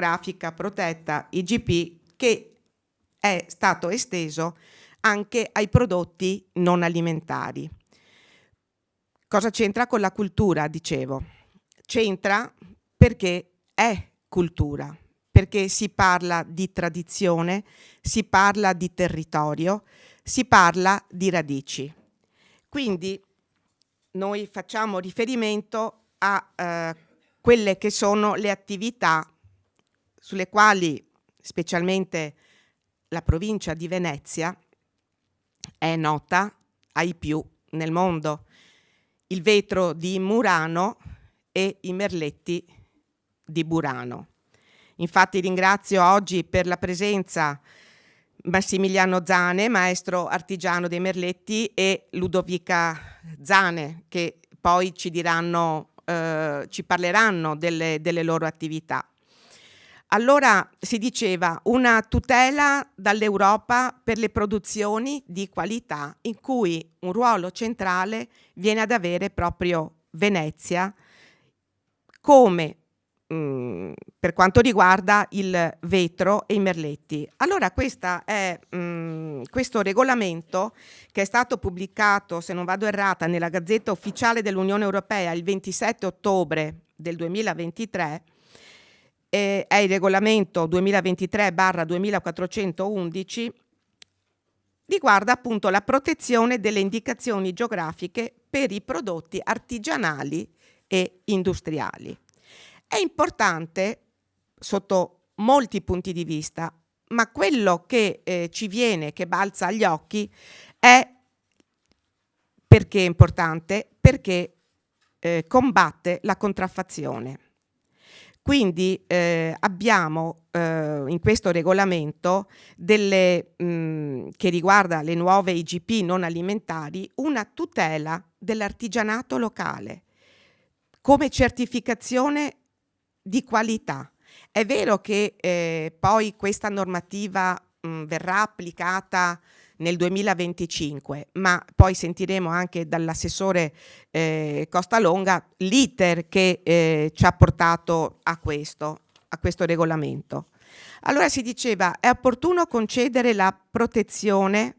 geografica protetta IGP, che è stato esteso anche ai prodotti non alimentari. Cosa c'entra con la cultura, dicevo? C'entra perché è cultura, perché si parla di tradizione, si parla di territorio, si parla di radici. Quindi noi facciamo riferimento a quelle che sono le attività sulle quali specialmente la provincia di Venezia è nota ai più nel mondo. Il vetro di Murano e i merletti di Burano. Infatti ringrazio oggi per la presenza Massimiliano Zane, maestro artigiano dei merletti, e Ludovica Zane, che poi ci parleranno delle loro attività. Allora si diceva una tutela dall'Europa per le produzioni di qualità, in cui un ruolo centrale viene ad avere proprio Venezia come per quanto riguarda il vetro e i merletti. Allora questo regolamento, che è stato pubblicato, se non vado errata, nella Gazzetta Ufficiale dell'Unione Europea il 27 ottobre del 2023, è il regolamento 2023/2411, riguarda appunto la protezione delle indicazioni geografiche per i prodotti artigianali e industriali. È importante sotto molti punti di vista, ma quello che che balza agli occhi è perché è importante, perché combatte la contraffazione. Quindi abbiamo in questo regolamento che riguarda le nuove IGP non alimentari, una tutela dell'artigianato locale come certificazione di qualità. È vero che poi questa normativa verrà applicata nel 2025, ma poi sentiremo anche dall'assessore Costalonga l'iter che ci ha portato a questo regolamento. Allora si diceva: è opportuno concedere la protezione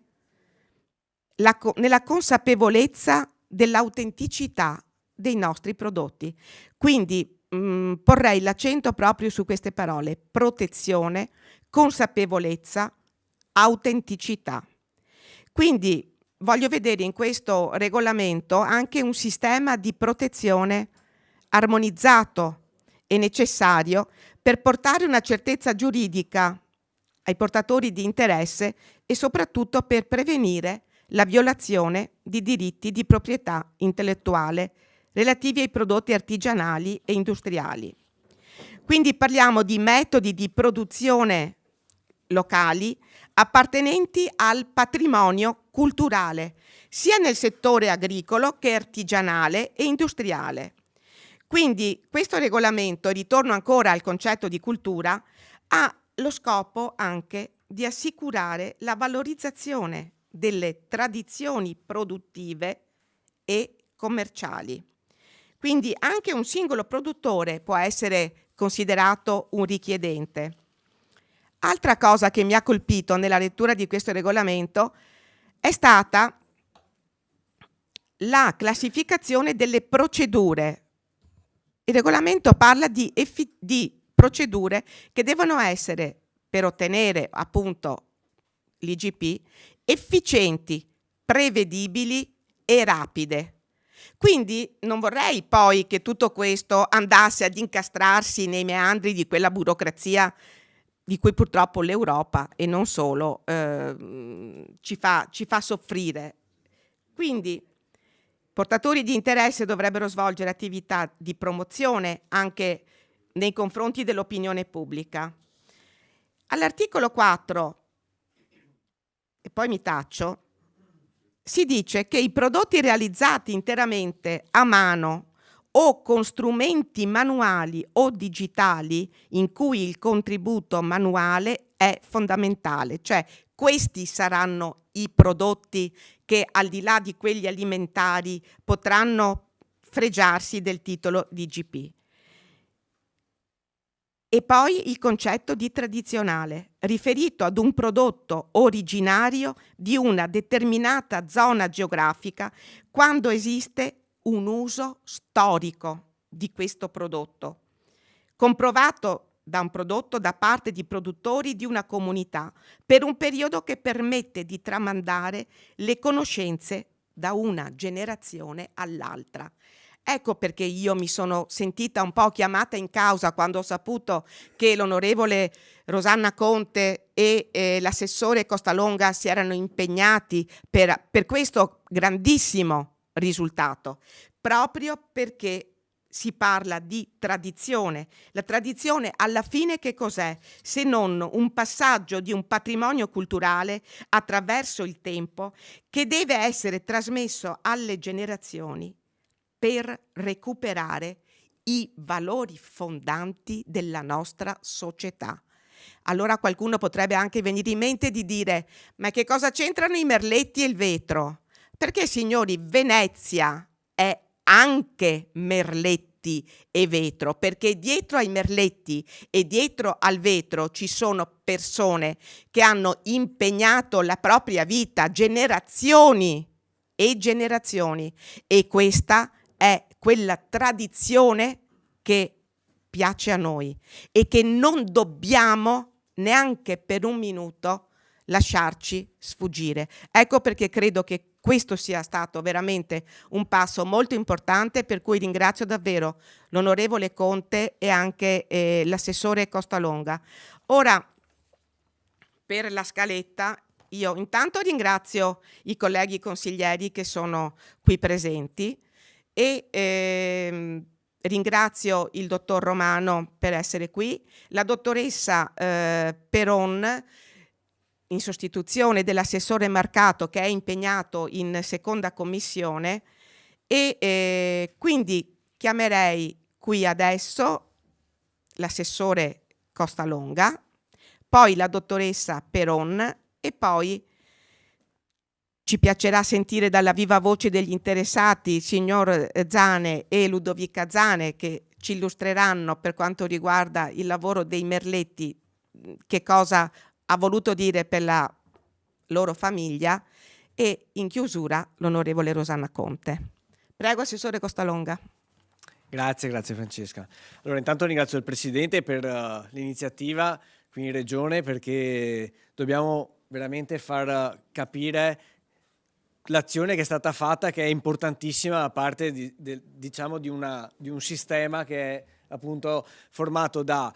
nella consapevolezza dell'autenticità dei nostri prodotti. Quindi porrei l'accento proprio su queste parole: protezione, consapevolezza, autenticità. Quindi voglio vedere in questo regolamento anche un sistema di protezione armonizzato e necessario per portare una certezza giuridica ai portatori di interesse e soprattutto per prevenire la violazione di diritti di proprietà intellettuale relativi ai prodotti artigianali e industriali. Quindi parliamo di metodi di produzione locali appartenenti al patrimonio culturale, sia nel settore agricolo che artigianale e industriale. Quindi questo regolamento, ritorno ancora al concetto di cultura, ha lo scopo anche di assicurare la valorizzazione delle tradizioni produttive e commerciali. Quindi anche un singolo produttore può essere considerato un richiedente. Altra cosa che mi ha colpito nella lettura di questo regolamento è stata la classificazione delle procedure. Il regolamento parla di procedure che devono essere, per ottenere appunto l'IGP, efficienti, prevedibili e rapide. Quindi non vorrei poi che tutto questo andasse ad incastrarsi nei meandri di quella burocrazia di cui purtroppo l'Europa, e non solo, ci fa soffrire. Quindi portatori di interesse dovrebbero svolgere attività di promozione anche nei confronti dell'opinione pubblica. All'articolo 4, e poi mi taccio, si dice che i prodotti realizzati interamente a mano o con strumenti manuali o digitali in cui il contributo manuale è fondamentale, cioè questi saranno i prodotti che, al di là di quelli alimentari, potranno fregiarsi del titolo di IGP. E poi il concetto di tradizionale, riferito ad un prodotto originario di una determinata zona geografica quando esiste un uso storico di questo prodotto, comprovato da un prodotto da parte di produttori di una comunità per un periodo che permette di tramandare le conoscenze da una generazione all'altra. Ecco perché io mi sono sentita un po' chiamata in causa quando ho saputo che l'onorevole Rosanna Conte e l'assessore Costalonga si erano impegnati per questo grandissimo risultato, proprio perché si parla di tradizione. La tradizione alla fine che cos'è? Se non un passaggio di un patrimonio culturale attraverso il tempo che deve essere trasmesso alle generazioni per recuperare i valori fondanti della nostra società. Allora qualcuno potrebbe anche venire in mente di dire: ma che cosa c'entrano i merletti e il vetro? Perché, signori, Venezia è anche merletti e vetro, perché dietro ai merletti e dietro al vetro ci sono persone che hanno impegnato la propria vita, generazioni e generazioni, e questa è quella tradizione che piace a noi e che non dobbiamo neanche per un minuto lasciarci sfuggire. Ecco perché credo che questo sia stato veramente un passo molto importante, per cui ringrazio davvero l'onorevole Conte e anche l'assessore Costalonga. Ora, per la scaletta, io intanto ringrazio i colleghi consiglieri che sono qui presenti e ringrazio il dottor Romano per essere qui, la dottoressa Peron in sostituzione dell'assessore Marcato che è impegnato in seconda commissione e quindi chiamerei qui adesso l'assessore Costalonga, poi la dottoressa Peron e poi ci piacerà sentire dalla viva voce degli interessati, il signor Zane e Ludovica Zane, che ci illustreranno per quanto riguarda il lavoro dei merletti, che cosa ha voluto dire per la loro famiglia, e in chiusura l'onorevole Rosanna Conte. Prego, assessore Costalonga. Grazie Francesca. Allora, intanto ringrazio il Presidente per l'iniziativa qui in Regione, perché dobbiamo veramente far capire l'azione che è stata fatta, che è importantissima da parte diciamo di un sistema che è appunto formato da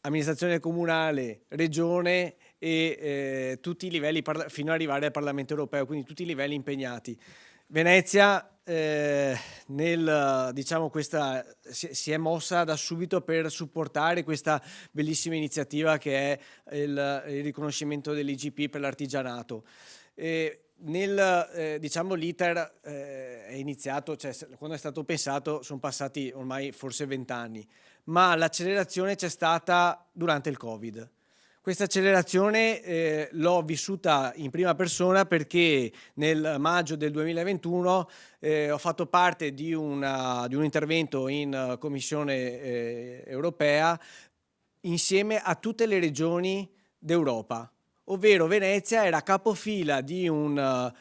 amministrazione comunale, regione e tutti i livelli fino ad arrivare al Parlamento europeo, quindi tutti i livelli impegnati. Venezia si è mossa da subito per supportare questa bellissima iniziativa che è il riconoscimento dell'IGP per l'artigianato. L'iter è iniziato, cioè quando è stato pensato sono passati ormai forse 20 anni, ma l'accelerazione c'è stata durante il Covid. Questa accelerazione l'ho vissuta in prima persona perché nel maggio del 2021 ho fatto parte di un intervento in Commissione europea insieme a tutte le regioni d'Europa, ovvero Venezia era capofila di una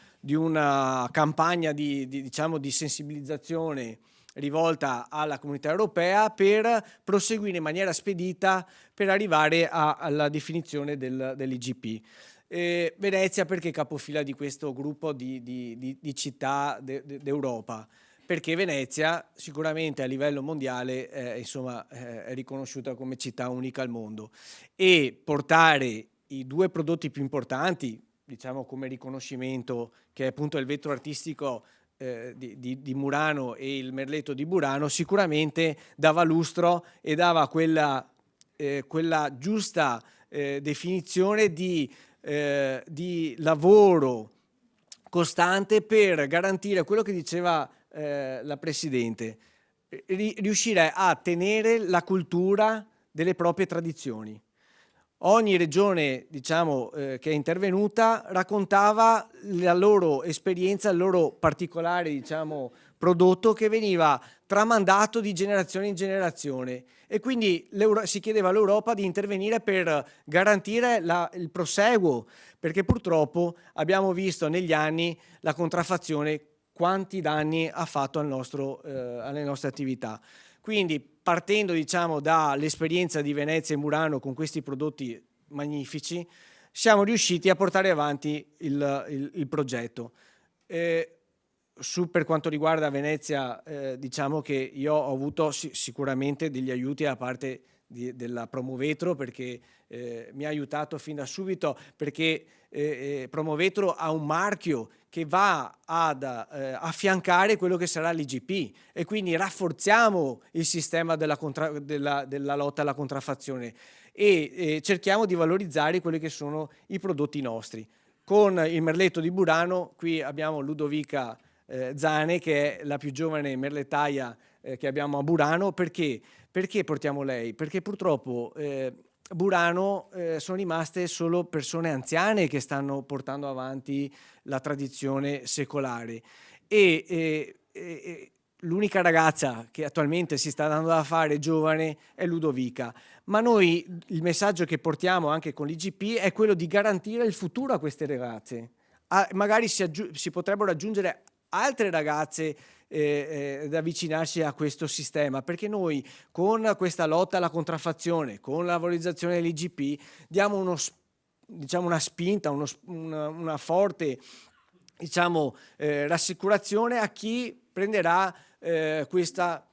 campagna di sensibilizzazione rivolta alla comunità europea per proseguire in maniera spedita per arrivare alla definizione dell'IGP. Venezia perché capofila di questo gruppo di città d'Europa? Perché Venezia sicuramente a livello mondiale è riconosciuta come città unica al mondo, e portare i due prodotti più importanti, diciamo come riconoscimento, che è appunto il vetro artistico di Murano e il merletto di Burano, sicuramente dava lustro e dava quella giusta definizione di lavoro costante per garantire quello che diceva la Presidente, riuscire a tenere la cultura delle proprie tradizioni. Ogni regione, che è intervenuta raccontava la loro esperienza, il loro particolare, prodotto che veniva tramandato di generazione in generazione, e quindi si chiedeva all'Europa di intervenire per garantire il proseguo, perché purtroppo abbiamo visto negli anni la contraffazione quanti danni ha fatto alle nostre attività. Quindi partendo, diciamo, dall'esperienza di Venezia e Murano con questi prodotti magnifici, siamo riusciti a portare avanti il progetto. Per quanto riguarda Venezia, diciamo che io ho avuto sicuramente degli aiuti da parte della Promovetro, perché mi ha aiutato fin da subito, perché Promovetro ha un marchio che va ad affiancare quello che sarà l'IGP, e quindi rafforziamo il sistema della lotta alla contraffazione e cerchiamo di valorizzare quelli che sono i prodotti nostri. Con il merletto di Burano, qui abbiamo Ludovica Zane, che è la più giovane merlettaia che abbiamo a Burano. Perché portiamo lei? Perché purtroppo Burano sono rimaste solo persone anziane che stanno portando avanti la tradizione secolare, e l'unica ragazza che attualmente si sta dando da fare giovane è Ludovica. Ma noi il messaggio che portiamo anche con l'IGP è quello di garantire il futuro a queste ragazze. Magari si potrebbero aggiungere altre ragazze ad avvicinarsi a questo sistema, perché noi con questa lotta alla contraffazione, con la valorizzazione dell'IGP, diamo una spinta, una forte, diciamo, rassicurazione a chi prenderà questo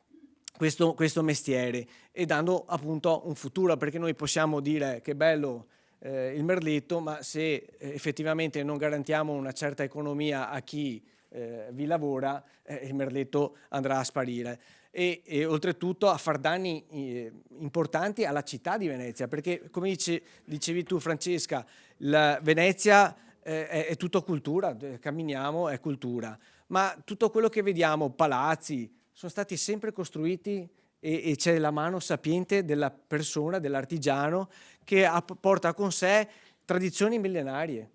mestiere, e dando appunto un futuro, perché noi possiamo dire che bello il merletto, ma se effettivamente non garantiamo una certa economia a chi vi lavora, il merletto andrà a sparire, e oltretutto a far danni importanti alla città di Venezia, perché come dicevi tu, Francesca, Venezia è tutto cultura, camminiamo, è cultura, ma tutto quello che vediamo, palazzi, sono stati sempre costruiti e c'è la mano sapiente della persona, dell'artigiano, che porta con sé tradizioni millenarie.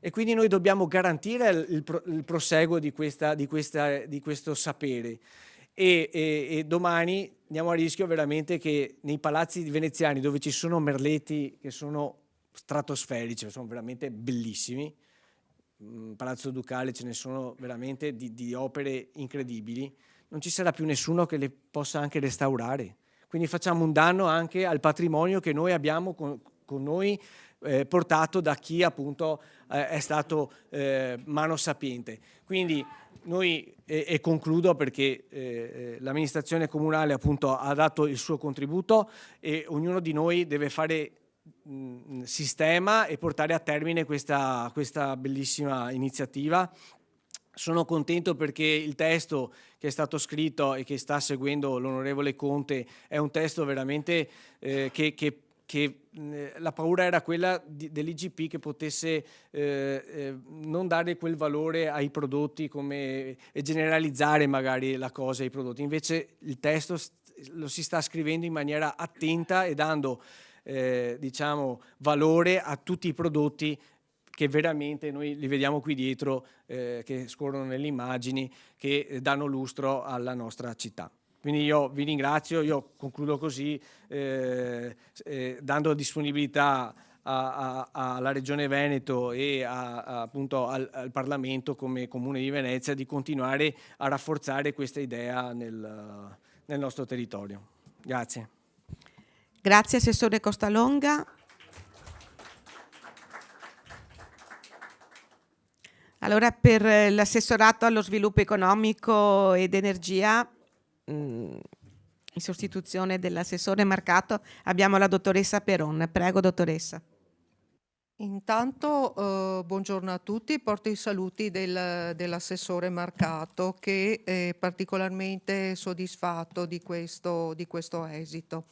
E quindi noi dobbiamo garantire il proseguo di questo sapere. E domani andiamo a rischio veramente che nei palazzi veneziani, dove ci sono merletti che sono stratosferici, sono veramente bellissimi, Palazzo Ducale, ce ne sono veramente di opere incredibili, non ci sarà più nessuno che le possa anche restaurare. Quindi facciamo un danno anche al patrimonio che noi abbiamo con noi, portato da chi appunto è stato mano sapiente. Quindi noi, e concludo, perché l'amministrazione comunale appunto ha dato il suo contributo, e ognuno di noi deve fare sistema e portare a termine questa bellissima iniziativa. Sono contento perché il testo che è stato scritto e che sta seguendo l'onorevole Conte è un testo veramente che la paura era quella dell'IGP che potesse non dare quel valore ai prodotti e generalizzare magari la cosa ai prodotti. Invece il testo lo si sta scrivendo in maniera attenta e dando diciamo valore a tutti i prodotti che veramente noi li vediamo qui dietro, che scorrono nelle immagini, che danno lustro alla nostra città. Quindi io vi ringrazio, io concludo così, dando disponibilità alla Regione Veneto e appunto al Parlamento come Comune di Venezia di continuare a rafforzare questa idea nel nostro territorio. Grazie. Grazie Assessore Costalonga. Allora, per l'assessorato allo sviluppo economico ed energia, in sostituzione dell'assessore Marcato, abbiamo la dottoressa Peron. Prego, dottoressa. Intanto buongiorno a tutti, porto i saluti dell'assessore Marcato, che è particolarmente soddisfatto di questo esito.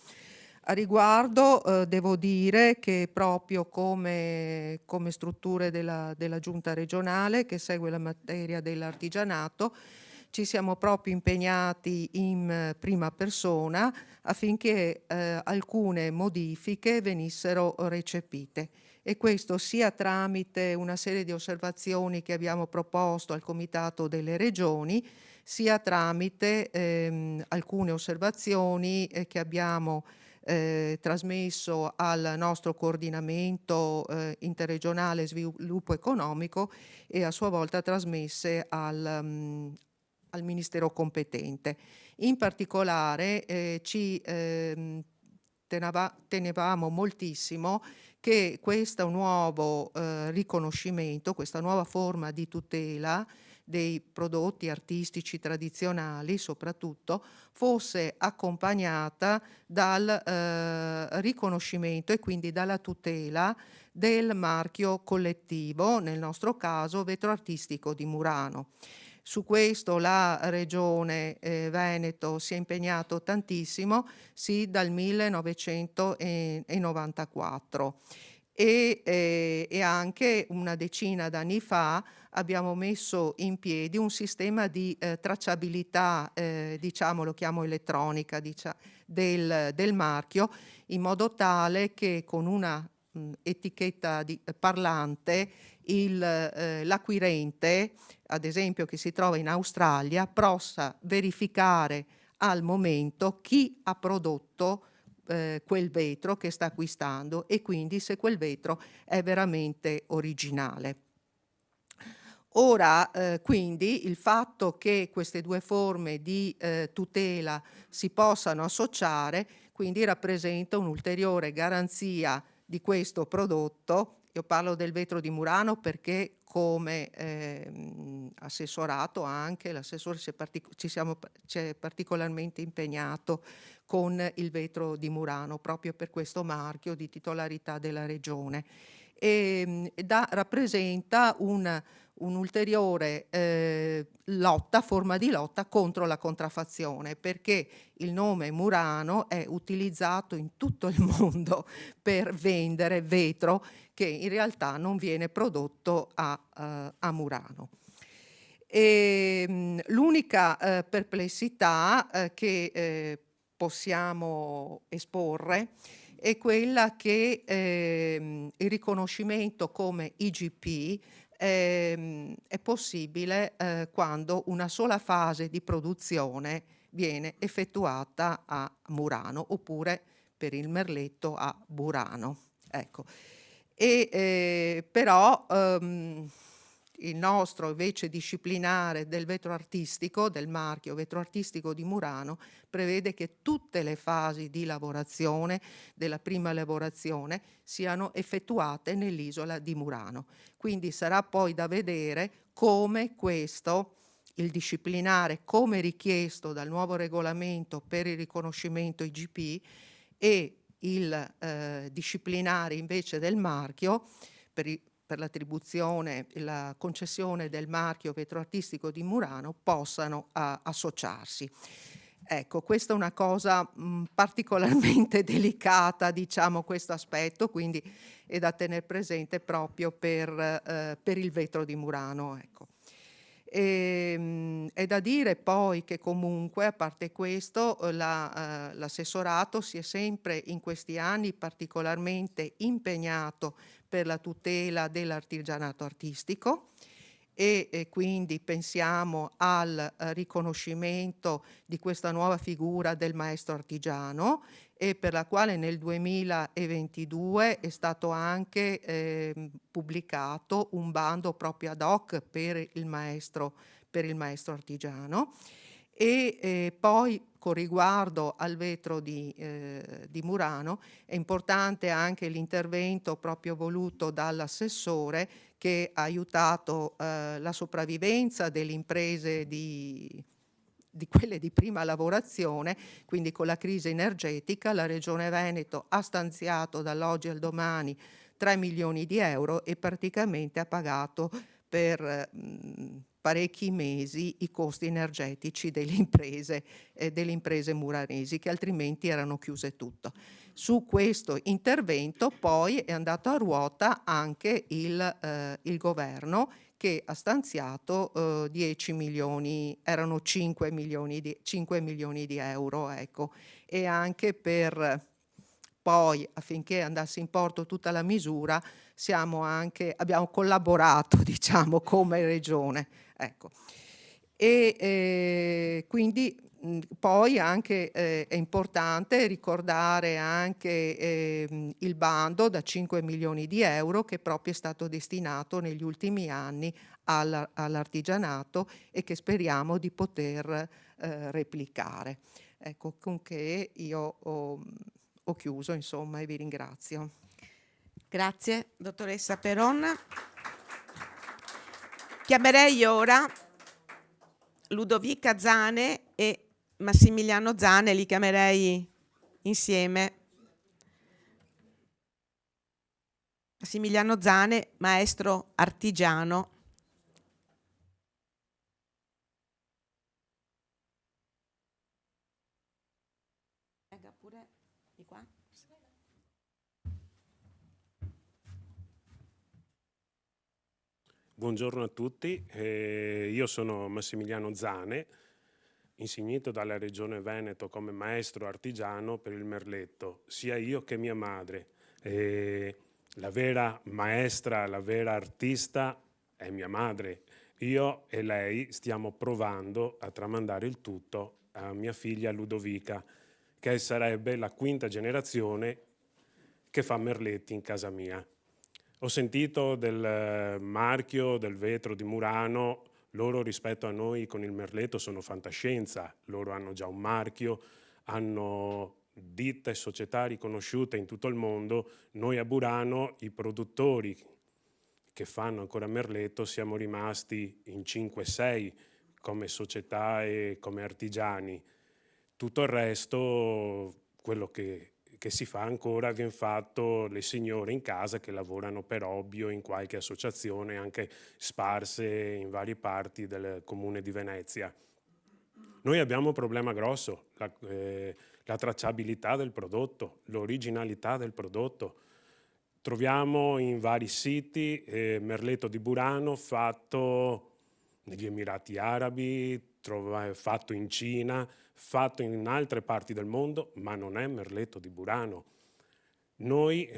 A riguardo devo dire che proprio come strutture della Giunta regionale che segue la materia dell'artigianato ci siamo proprio impegnati in prima persona affinché alcune modifiche venissero recepite, e questo sia tramite una serie di osservazioni che abbiamo proposto al Comitato delle Regioni, sia tramite alcune osservazioni che abbiamo trasmesso al nostro coordinamento interregionale sviluppo economico e a sua volta trasmesse al Ministero competente. In particolare ci tenevamo moltissimo che questo nuovo riconoscimento, questa nuova forma di tutela dei prodotti artistici tradizionali soprattutto, fosse accompagnata dal riconoscimento e quindi dalla tutela del marchio collettivo, nel nostro caso Vetro Artistico di Murano. Su questo la Regione Veneto si è impegnato tantissimo, sì, dal 1994 e anche una decina d'anni fa abbiamo messo in piedi un sistema di tracciabilità, diciamo, lo chiamo elettronica, del marchio, in modo tale che con una etichetta parlante l'acquirente, ad esempio che si trova in Australia, possa verificare al momento chi ha prodotto quel vetro che sta acquistando e quindi se quel vetro è veramente originale. Ora, quindi il fatto che queste due forme di tutela si possano associare, quindi rappresenta un'ulteriore garanzia di questo prodotto. Io parlo del vetro di Murano perché come assessorato anche l'assessore si è particolarmente impegnato con il vetro di Murano proprio per questo marchio di titolarità della regione e rappresenta un'ulteriore forma di lotta contro la contraffazione, perché il nome Murano è utilizzato in tutto il mondo per vendere vetro che in realtà non viene prodotto a Murano. L'unica perplessità che possiamo esporre è quella che il riconoscimento come IGP è possibile quando una sola fase di produzione viene effettuata a Murano oppure per il merletto a Burano. Ecco. Però il nostro invece disciplinare del vetro artistico, del marchio vetro artistico di Murano, prevede che tutte le fasi di lavorazione, della prima lavorazione, siano effettuate nell'isola di Murano. Quindi sarà poi da vedere come questo, il disciplinare, come richiesto dal nuovo regolamento per il riconoscimento IGP e il disciplinare invece del marchio per l'attribuzione e la concessione del marchio vetro artistico di Murano possano associarsi. Ecco, questa è una cosa particolarmente delicata, diciamo, questo aspetto, quindi è da tenere presente proprio per il vetro di Murano. Ecco. È da dire poi che comunque, a parte questo, l'assessorato si è sempre in questi anni particolarmente impegnato per la tutela dell'artigianato artistico e quindi pensiamo al riconoscimento di questa nuova figura del maestro artigiano e per la quale nel 2022 è stato anche pubblicato un bando proprio ad hoc per il maestro artigiano e poi con riguardo al vetro di Murano è importante anche l'intervento proprio voluto dall'assessore che ha aiutato la sopravvivenza delle imprese di quelle di prima lavorazione, quindi con la crisi energetica la Regione Veneto ha stanziato dall'oggi al domani 3 milioni di euro e praticamente ha pagato per parecchi mesi i costi energetici delle imprese muranesi che altrimenti erano chiuse tutto. Su questo intervento poi è andato a ruota anche il governo che ha stanziato 10 milioni, erano 5 milioni di euro, ecco, e anche per poi affinché andasse in porto tutta la misura abbiamo collaborato diciamo come regione, ecco. e quindi poi anche è importante ricordare anche il bando da 5 milioni di euro che proprio è stato destinato negli ultimi anni all'artigianato e che speriamo di poter replicare. Ecco, con che io ho chiuso, insomma, e vi ringrazio. Grazie, dottoressa Peron. Chiamerei ora Ludovica Zane e Massimiliano Zane, li chiamerei insieme. Massimiliano Zane, maestro artigiano. Buongiorno a tutti, io sono Massimiliano Zane, insignito dalla Regione Veneto come maestro artigiano per il merletto, sia io che mia madre. La vera maestra, la vera artista è mia madre. Io e lei stiamo provando a tramandare il tutto a mia figlia Ludovica, che sarebbe la quinta generazione che fa merletti in casa mia. Ho sentito del marchio del vetro di Murano, loro rispetto a noi con il merletto sono fantascienza, loro hanno già un marchio, hanno ditte e società riconosciute in tutto il mondo, noi a Burano, i produttori che fanno ancora merletto, siamo rimasti in 5-6 come società e come artigiani. Tutto il resto, quello che si fa ancora, viene fatto le signore in casa che lavorano per hobby o in qualche associazione anche sparse in varie parti del comune di Venezia. Noi abbiamo un problema grosso, la tracciabilità del prodotto, l'originalità del prodotto. Troviamo in vari siti merletto di Burano fatto negli Emirati Arabi, fatto in Cina, fatto in altre parti del mondo, ma non è merletto di Burano. Noi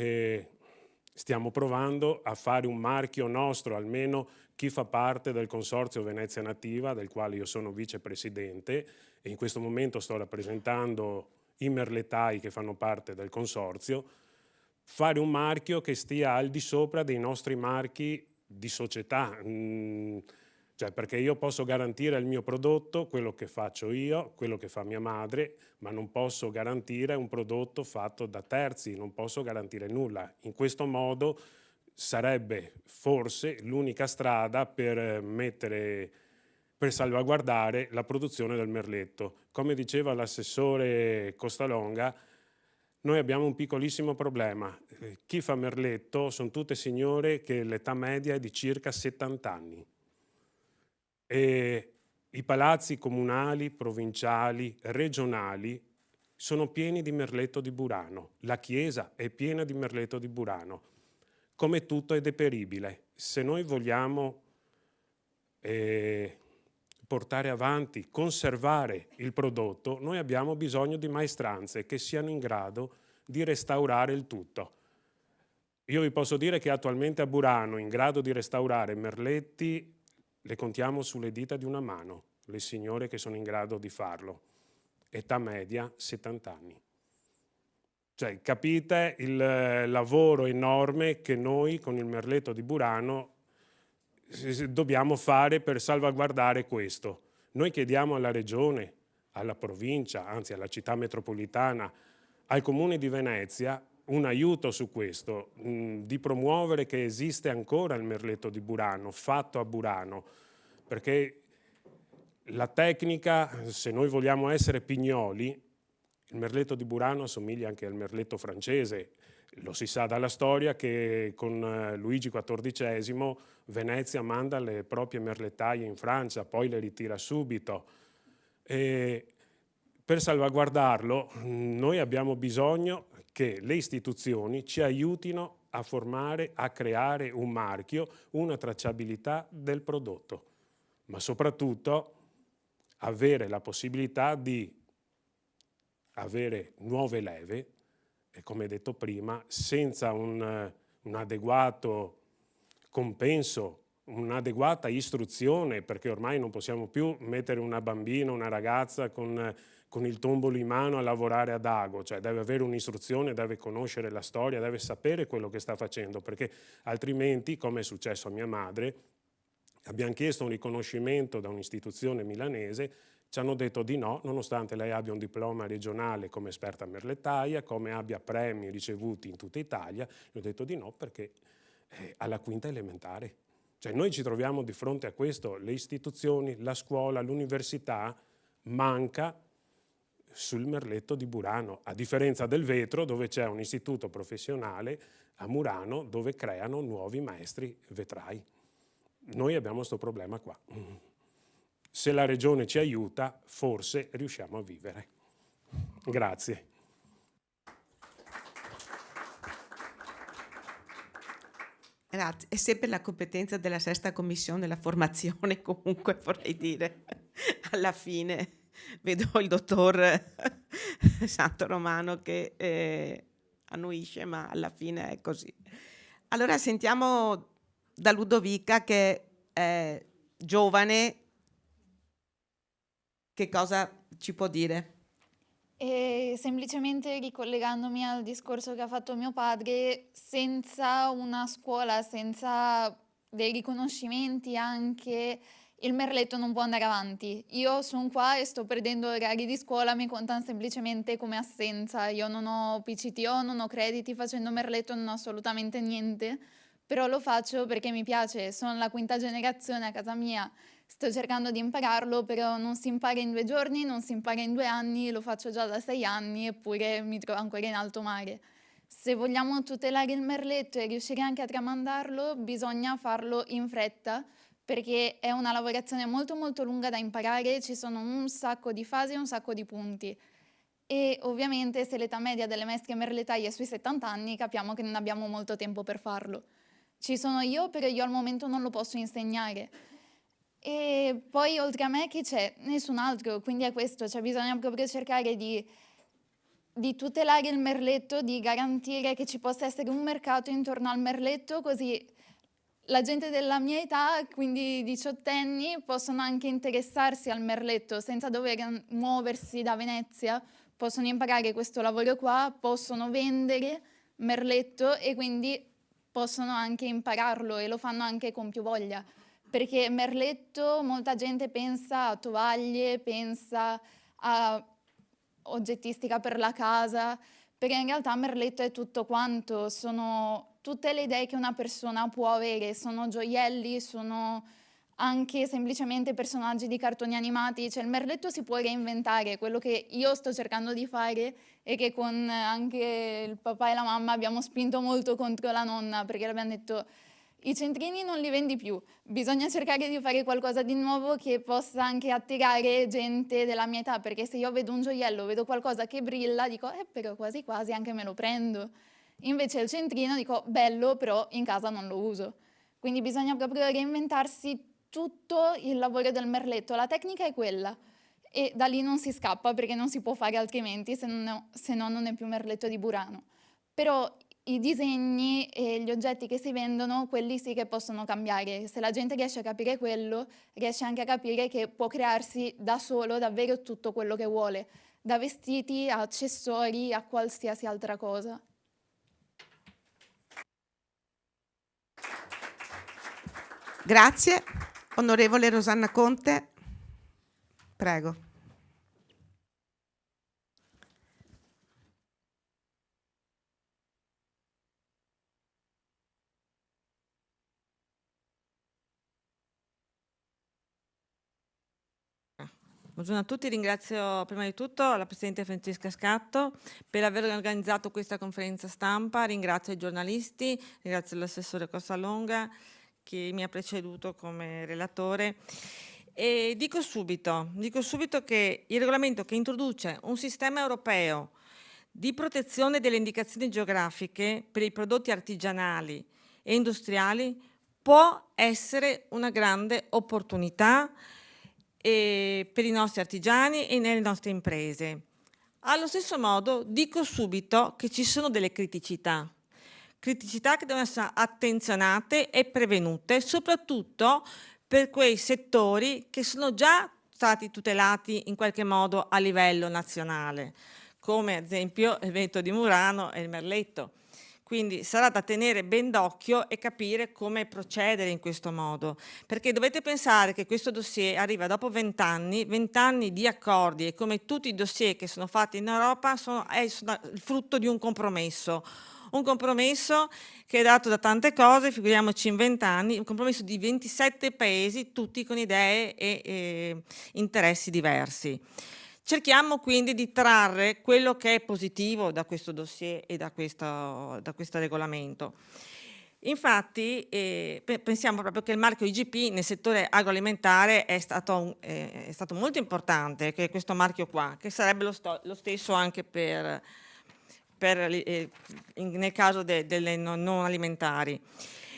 stiamo provando a fare un marchio nostro, almeno chi fa parte del Consorzio Venezia Nativa, del quale io sono vicepresidente, e in questo momento sto rappresentando i merlettai che fanno parte del consorzio, fare un marchio che stia al di sopra dei nostri marchi di società. Cioè, perché io posso garantire il mio prodotto, quello che faccio io, quello che fa mia madre, ma non posso garantire un prodotto fatto da terzi, non posso garantire nulla. In questo modo sarebbe forse l'unica strada per salvaguardare la produzione del merletto. Come diceva l'assessore Costalonga, noi abbiamo un piccolissimo problema. Chi fa merletto sono tutte signore che l'età media è di circa 70 anni. E i palazzi comunali, provinciali, regionali sono pieni di merletto di Burano. La chiesa è piena di merletto di Burano. Come tutto è deperibile. Se noi vogliamo portare avanti, conservare il prodotto, noi abbiamo bisogno di maestranze che siano in grado di restaurare il tutto. Io vi posso dire che attualmente a Burano in grado di restaurare merletti le contiamo sulle dita di una mano, le signore che sono in grado di farlo. Età media 70 anni. Cioè, capite il lavoro enorme che noi con il merletto di Burano dobbiamo fare per salvaguardare questo. Noi chiediamo alla Regione, alla provincia, anzi alla città metropolitana, al Comune di Venezia un aiuto su questo, di promuovere che esiste ancora il merletto di Burano, fatto a Burano, perché la tecnica, se noi vogliamo essere pignoli, il merletto di Burano assomiglia anche al merletto francese. Lo si sa dalla storia che con Luigi XIV Venezia manda le proprie merlettaie in Francia, poi le ritira subito. E per salvaguardarlo noi abbiamo bisogno che le istituzioni ci aiutino a formare, a creare un marchio, una tracciabilità del prodotto, ma soprattutto avere la possibilità di avere nuove leve e, come detto prima, senza un adeguato compenso un'adeguata istruzione, perché ormai non possiamo più mettere una bambina, una ragazza con il tombolo in mano a lavorare ad ago, cioè deve avere un'istruzione, deve conoscere la storia, deve sapere quello che sta facendo, perché altrimenti, come è successo a mia madre, abbiamo chiesto un riconoscimento da un'istituzione milanese, ci hanno detto di no, nonostante lei abbia un diploma regionale come esperta merlettaia, come abbia premi ricevuti in tutta Italia, gli ho detto di no perché alla quinta elementare. Cioè noi ci troviamo di fronte a questo, le istituzioni, la scuola, l'università manca sul merletto di Burano, a differenza del vetro dove c'è un istituto professionale a Murano dove creano nuovi maestri vetrai. Noi abbiamo questo problema qua. Se la regione ci aiuta, forse riusciamo a vivere. Grazie. Grazie. È sempre la competenza della sesta commissione, la formazione, comunque vorrei dire, alla fine vedo il dottor Santoromano che annuisce, ma alla fine è così. Allora sentiamo da Ludovica, che è giovane, che cosa ci può dire? E semplicemente ricollegandomi al discorso che ha fatto mio padre, senza una scuola, senza dei riconoscimenti anche, il merletto non può andare avanti. Io sono qua e sto perdendo orari di scuola, mi contano semplicemente come assenza. Io non ho PCTO, non ho crediti facendo merletto, non ho assolutamente niente, però lo faccio perché mi piace. Sono la quinta generazione a casa mia. Sto cercando di impararlo, però non si impara in 2 giorni, non si impara in 2 anni, lo faccio già da 6 anni, eppure mi trovo ancora in alto mare. Se vogliamo tutelare il merletto e riuscire anche a tramandarlo, bisogna farlo in fretta, perché è una lavorazione molto molto lunga da imparare, ci sono un sacco di fasi e un sacco di punti. E ovviamente se l'età media delle maestre merlettaie è sui 70 anni, capiamo che non abbiamo molto tempo per farlo. Ci sono io, però io al momento non lo posso insegnare. E poi oltre a me chi c'è? Nessun altro, quindi è questo, cioè bisogna proprio cercare di tutelare il merletto, di garantire che ci possa essere un mercato intorno al merletto, così la gente della mia età, quindi 18enni, possono anche interessarsi al merletto senza dover muoversi da Venezia, possono imparare questo lavoro qua, possono vendere merletto e quindi possono anche impararlo e lo fanno anche con più voglia. Perché merletto, molta gente pensa a tovaglie, pensa a oggettistica per la casa, perché in realtà merletto è tutto quanto, sono tutte le idee che una persona può avere, sono gioielli, sono anche semplicemente personaggi di cartoni animati, cioè il merletto si può reinventare, quello che io sto cercando di fare e che con anche il papà e la mamma abbiamo spinto molto contro la nonna, perché le abbiamo detto i centrini non li vendi più, bisogna cercare di fare qualcosa di nuovo che possa anche attirare gente della mia età, perché se io vedo un gioiello, vedo qualcosa che brilla, dico però quasi quasi anche me lo prendo. Invece il centrino dico bello, però in casa non lo uso. Quindi bisogna proprio reinventarsi tutto il lavoro del merletto, la tecnica è quella e da lì non si scappa perché non si può fare altrimenti, se no non è più merletto di Burano. Però i disegni e gli oggetti che si vendono, quelli sì che possono cambiare. Se la gente riesce a capire quello, riesce anche a capire che può crearsi da solo davvero tutto quello che vuole, da vestiti a accessori a qualsiasi altra cosa. Grazie. Onorevole Rosanna Conte, prego. Buongiorno a tutti, ringrazio prima di tutto la Presidente Francesca Scatto per aver organizzato questa conferenza stampa, ringrazio i giornalisti, ringrazio l'assessore Cossalonga che mi ha preceduto come relatore e dico subito che il regolamento che introduce un sistema europeo di protezione delle indicazioni geografiche per i prodotti artigianali e industriali può essere una grande opportunità per i nostri artigiani e nelle nostre imprese. Allo stesso modo dico subito che ci sono delle criticità. criticità che devono essere attenzionate e prevenute, soprattutto per quei settori che sono già stati tutelati in qualche modo a livello nazionale, come ad esempio il Veneto di Murano e il Merletto. Quindi sarà da tenere ben d'occhio e capire come procedere in questo modo, perché dovete pensare che questo dossier arriva dopo 20 anni di accordi, e come tutti i dossier che sono fatti in Europa sono il frutto di un compromesso che è dato da tante cose, figuriamoci in 20 anni, un compromesso di 27 paesi, tutti con idee e interessi diversi. Cerchiamo quindi di trarre quello che è positivo da questo dossier e da questo regolamento. Infatti pensiamo proprio che il marchio IGP nel settore agroalimentare è stato molto importante, che è questo marchio qua, che sarebbe lo stesso anche nel caso delle non alimentari.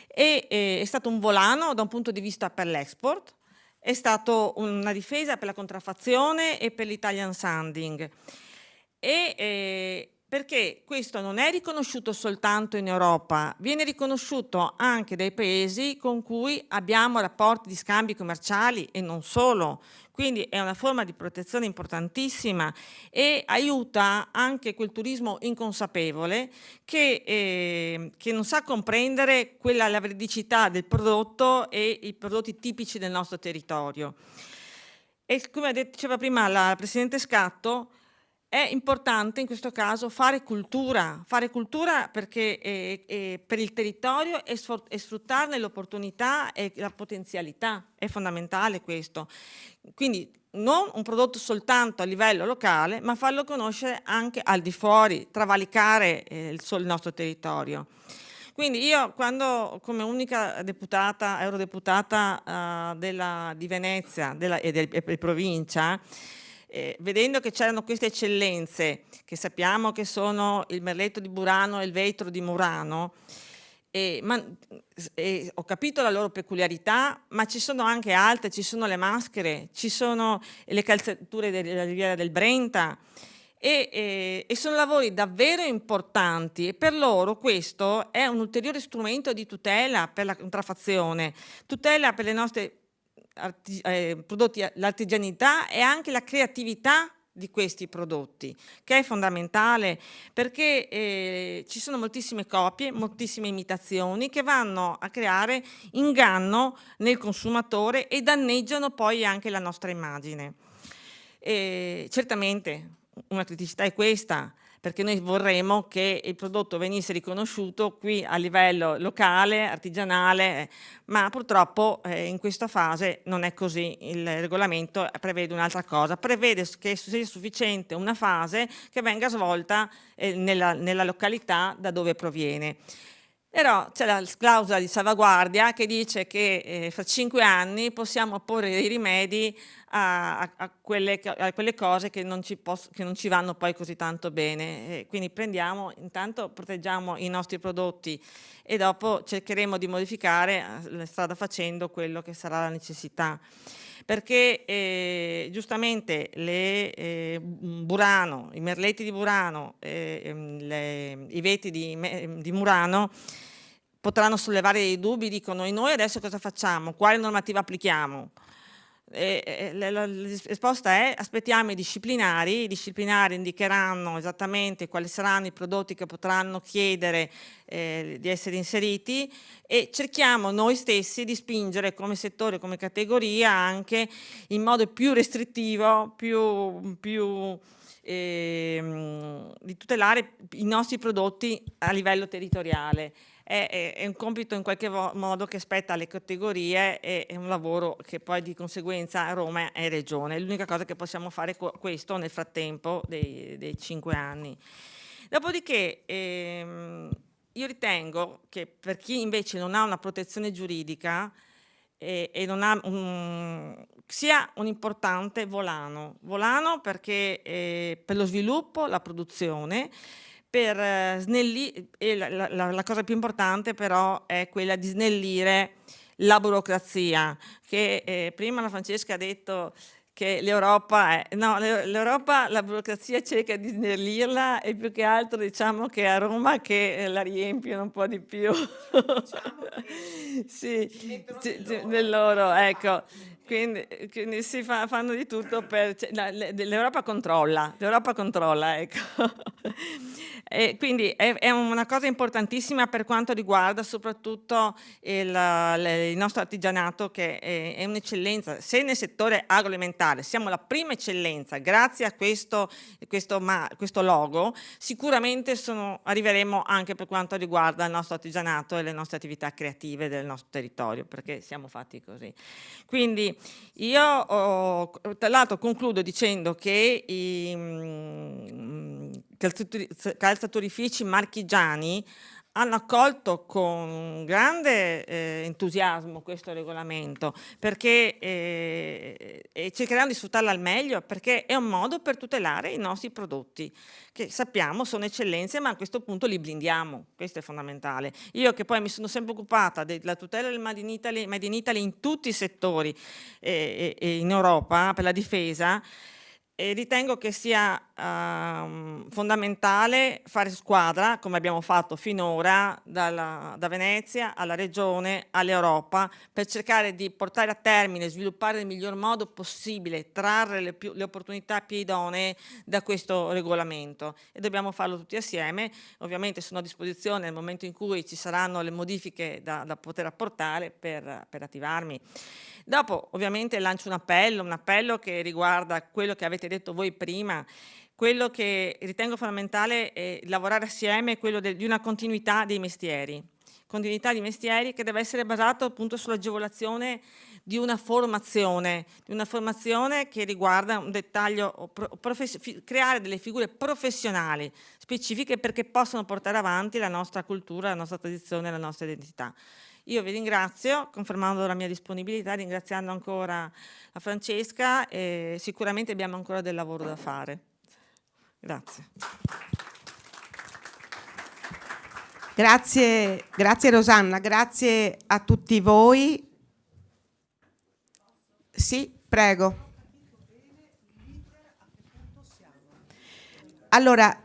È stato un volano da un punto di vista per l'export, è stato una difesa per la contraffazione e per l'Italian sounding, perché questo non è riconosciuto soltanto in Europa, viene riconosciuto anche dai paesi con cui abbiamo rapporti di scambi commerciali e non solo. Quindi è una forma di protezione importantissima e aiuta anche quel turismo inconsapevole che non sa comprendere la veridicità del prodotto e i prodotti tipici del nostro territorio. E come diceva prima la Presidente Scatto, è importante in questo caso fare cultura perché per il territorio e sfruttarne l'opportunità e la potenzialità, è fondamentale questo. Quindi non un prodotto soltanto a livello locale, ma farlo conoscere anche al di fuori, travalicare il nostro territorio. Quindi io, quando come unica eurodeputata di Venezia e provincia, vedendo che c'erano queste eccellenze, che sappiamo che sono il Merletto di Burano e il Vetro di Murano, ho capito la loro peculiarità, ma ci sono anche altre, ci sono le maschere, ci sono le calzature della Riviera del Brenta, e sono lavori davvero importanti, e per loro questo è un ulteriore strumento di tutela per la contraffazione, tutela per le nostre prodotti, l'artigianità e anche la creatività di questi prodotti, che è fondamentale, perché ci sono moltissime copie, moltissime imitazioni che vanno a creare inganno nel consumatore e danneggiano poi anche la nostra immagine. Certamente una criticità è questa, perché noi vorremmo che il prodotto venisse riconosciuto qui a livello locale, artigianale, ma purtroppo in questa fase non è così. Il regolamento prevede un'altra cosa, prevede che sia sufficiente una fase che venga svolta nella località da dove proviene. Però c'è la clausola di salvaguardia che dice che fra 5 anni possiamo porre dei rimedi a quelle cose che non ci vanno poi così tanto bene. Quindi intanto proteggiamo i nostri prodotti e dopo cercheremo di modificare strada facendo quello che sarà la necessità. Perché giustamente Burano, i merletti di Burano, i veti di Murano potranno sollevare dei dubbi, dicono: e noi adesso cosa facciamo? Quale normativa applichiamo? La risposta è: aspettiamo i disciplinari indicheranno esattamente quali saranno i prodotti che potranno chiedere di essere inseriti, e cerchiamo noi stessi di spingere come settore, come categoria, anche in modo più restrittivo, di tutelare i nostri prodotti a livello territoriale. È un compito in qualche modo che spetta alle categorie, è un lavoro che poi di conseguenza Roma è regione. È l'unica cosa che possiamo fare questo nel frattempo dei 5 anni. Dopodiché io ritengo che per chi invece non ha una protezione giuridica e non ha sia un importante volano perché per lo sviluppo, la produzione, per snellire, e la cosa più importante però è quella di snellire la burocrazia, che prima la Francesca ha detto che l'Europa l'Europa, la burocrazia cerca di snellirla e più che altro diciamo che a Roma che la riempiono un po' di più. Sì, dell'oro, ecco. Quindi si fanno di tutto per... l'Europa controlla, ecco. E quindi è una cosa importantissima per quanto riguarda soprattutto il nostro artigianato, che è un'eccellenza. Se nel settore agroalimentare siamo la prima eccellenza grazie a questo logo, sicuramente arriveremo anche per quanto riguarda il nostro artigianato e le nostre attività creative del nostro territorio, perché siamo fatti così. Quindi io tra l'altro concludo dicendo che i calzaturifici marchigiani hanno accolto con grande entusiasmo questo regolamento, perché cercheranno di sfruttarlo al meglio, perché è un modo per tutelare i nostri prodotti, che sappiamo sono eccellenze, ma a questo punto li blindiamo, questo è fondamentale. Io che poi mi sono sempre occupata della tutela del Made in Italy in tutti i settori in Europa per la difesa, e ritengo che sia fondamentale fare squadra, come abbiamo fatto finora, da Venezia alla Regione all'Europa, per cercare di portare a termine, sviluppare nel miglior modo possibile, trarre le opportunità più idonee da questo regolamento. E dobbiamo farlo tutti assieme. Ovviamente sono a disposizione nel momento in cui ci saranno le modifiche da poter apportare per attivarmi. Dopo ovviamente lancio un appello che riguarda quello che avete detto voi prima. Quello che ritengo fondamentale è lavorare assieme, quello di una continuità dei mestieri. Continuità di mestieri che deve essere basato appunto sull'agevolazione di una formazione che riguarda un dettaglio, creare delle figure professionali specifiche perché possano portare avanti la nostra cultura, la nostra tradizione, la nostra identità. Io vi ringrazio, confermando la mia disponibilità, ringraziando ancora la Francesca, e sicuramente abbiamo ancora del lavoro da fare. Grazie. Grazie Rosanna, grazie a tutti voi. Sì, prego. Allora,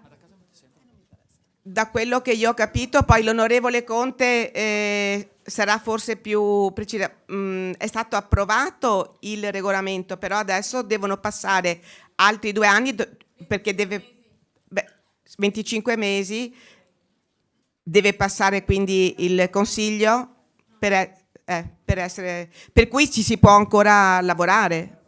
da quello che io ho capito, poi l'onorevole Conte sarà forse più precisa. È stato approvato il regolamento, però adesso devono passare altri 2 anni perché 25 mesi deve passare quindi il Consiglio per cui ci si può ancora lavorare.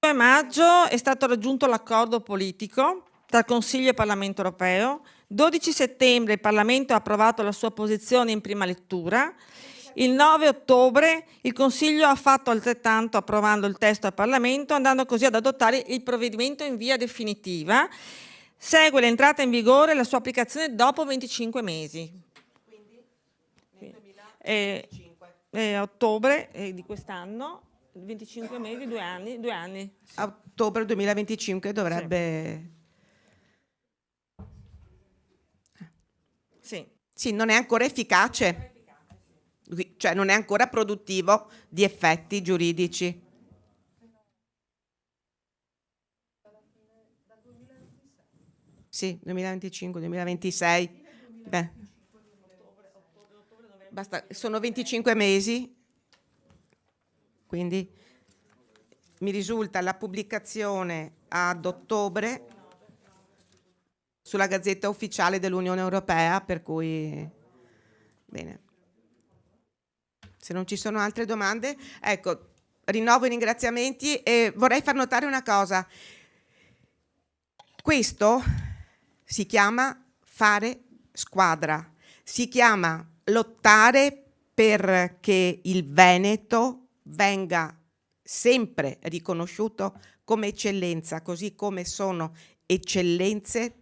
Il 2 maggio è stato raggiunto l'accordo politico tra Consiglio e Parlamento europeo. 12 settembre il Parlamento ha approvato la sua posizione in prima lettura. Il 9 ottobre il Consiglio ha fatto altrettanto, approvando il testo al Parlamento, andando così ad adottare il provvedimento in via definitiva. Segue l'entrata in vigore e la sua applicazione dopo 25 mesi. Quindi nel 2025. Ottobre di quest'anno. 25 mesi, 2 anni. Sì. A ottobre 2025 dovrebbe... Sì. Sì, non è ancora efficace, cioè non è ancora produttivo di effetti giuridici. Sì, 2025, 2026. Beh. Basta, sono 25 mesi. Quindi mi risulta la pubblicazione ad ottobre sulla Gazzetta Ufficiale dell'Unione Europea, per cui bene. Se non ci sono altre domande, ecco, rinnovo i ringraziamenti e vorrei far notare una cosa. Questo si chiama fare squadra, si chiama lottare perché il Veneto venga sempre riconosciuto come eccellenza, così come sono eccellenze,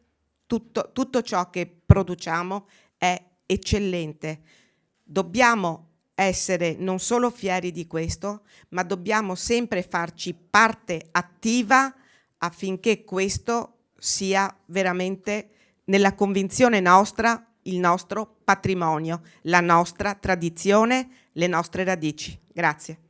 tutto ciò che produciamo è eccellente. Dobbiamo essere non solo fieri di questo, ma dobbiamo sempre farci parte attiva affinché questo sia veramente nella convinzione nostra, il nostro patrimonio, la nostra tradizione, le nostre radici. Grazie.